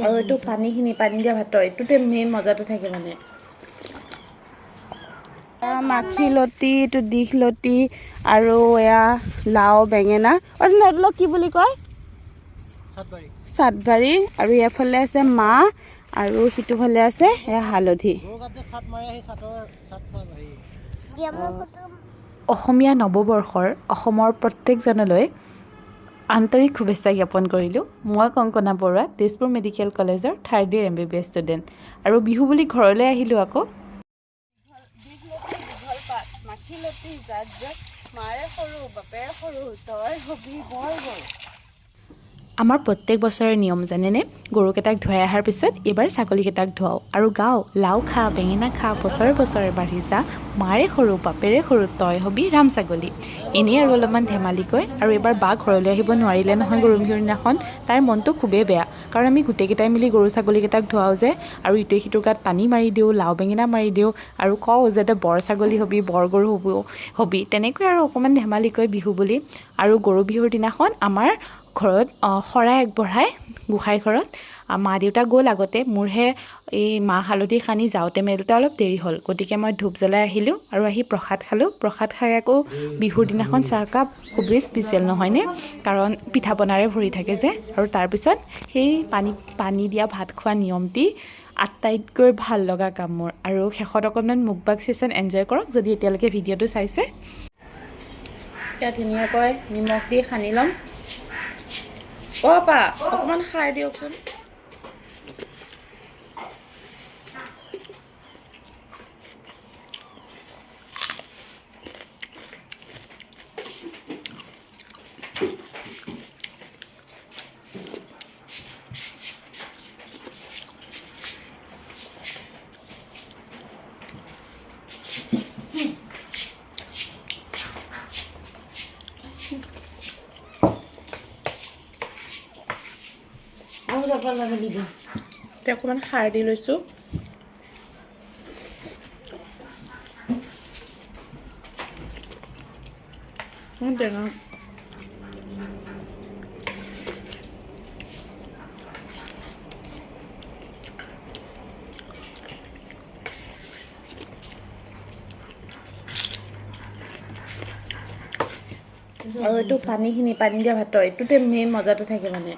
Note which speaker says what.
Speaker 1: আৰু এইটো পানীখিনি পানী দিয়া ভাতৰ এইটোতে মেইন মজাটো থাকে মানে মাখিলতি এইটো দীঘলতি আৰু এয়া লাও বেঙেনা আৰু কি বুলি কয় চাটবাৰী আৰু ইয়াৰফালে আছে মাহ আৰু সিটো ফালে আছে এয়া হালধি অসমীয়া নৱবৰ্ষৰ অসমৰ প্ৰত্যেকজনলৈ আন্তৰিক শুভেচ্ছা জ্ঞাপন কৰিলোঁ। মই কংকনা বৰুৱা, তেজপুৰ মেডিকেল কলেজৰ থাৰ্ড ইয়েৰ MBBS ষ্টুডেণ্ট। আৰু বিহু বুলি ঘৰলৈ আহিলোঁ আকৌ। মাখিলতি জাত জাত মাৰে সৰু বাপেৰে সৰু তই হবি বৰ বৰ। আমাৰ প্ৰত্যেক বছৰে নিয়ম জানেনে, গৰুকেইটাক ধুৱাই অহাৰ পিছত এইবাৰ ছাগলীকেইটাক ধুৱাওঁ আৰু গাওঁ লাও খা বেঙেনা খা বছৰে বছৰে বাঢ়ি যা মাৰে সৰু বাপেৰে সৰু তই হবি ৰাম ছাগলী। এনেই আৰু অলপমান ধেমালিকৈ। আৰু এইবাৰ বা ঘৰলৈ আহিব নোৱাৰিলে নহয় গৰু বিহুৰ দিনাখন। তাইৰ মনটো খুবেই বেয়া, কাৰণ আমি গোটেইকেইটাই মিলি গৰু ছাগলীকেইটাক ধুৱাওঁ যে, আৰু ইটোৱে সিটোৰ গাত পানী মাৰি দিওঁ, লাও বেঙেনা মাৰি দিওঁ আৰু কওঁ যাতে বৰ ছাগলী হবি বৰ গৰু হবি তেনেকৈ আৰু অকণমান ধেমালিকৈ বিহু বুলি। আৰু গৰু বিহুৰ দিনাখন আমাৰ ঘৰত শৰাই আগবঢ়াই গোঁসাই ঘৰত মা দেউতা গ'ল আগতে, মোৰহে এই মাহ হালধি সানি যাওঁতে মেলোতে অলপ দেৰি হ'ল, গতিকে মই ধূপ জ্বলাই আহিলোঁ আৰু আহি প্ৰসাদ খালোঁ। প্ৰসাদ খাই আকৌ বিহুৰ দিনাখন চাহকাপ খুবেই স্পেচিয়েল নহয়নে, কাৰণ পিঠা পনাৰে ভৰি থাকে যে। আৰু তাৰপিছত সেই পানী দিয়া ভাত খোৱা নিয়মটি আটাইতকৈ ভাল লগা কাম মোৰ। আৰু শেষত অকণমান মুখবাগ ছেশ্যন এনজয় কৰক যদি এতিয়ালৈকে ভিডিঅ'টো চাইছে। এতিয়া ধুনীয়াকৈ নিমখ দি সানি ল'ম। পা অকণমান খাৰ দিয়কচোন। অকণমান খাৰ দি লৈছোঁ। টেঙা আৰু এইটো পানীখিনি পানী দিয়া ভাতৰ এইটোতে মেইন মজাটো থাকে মানে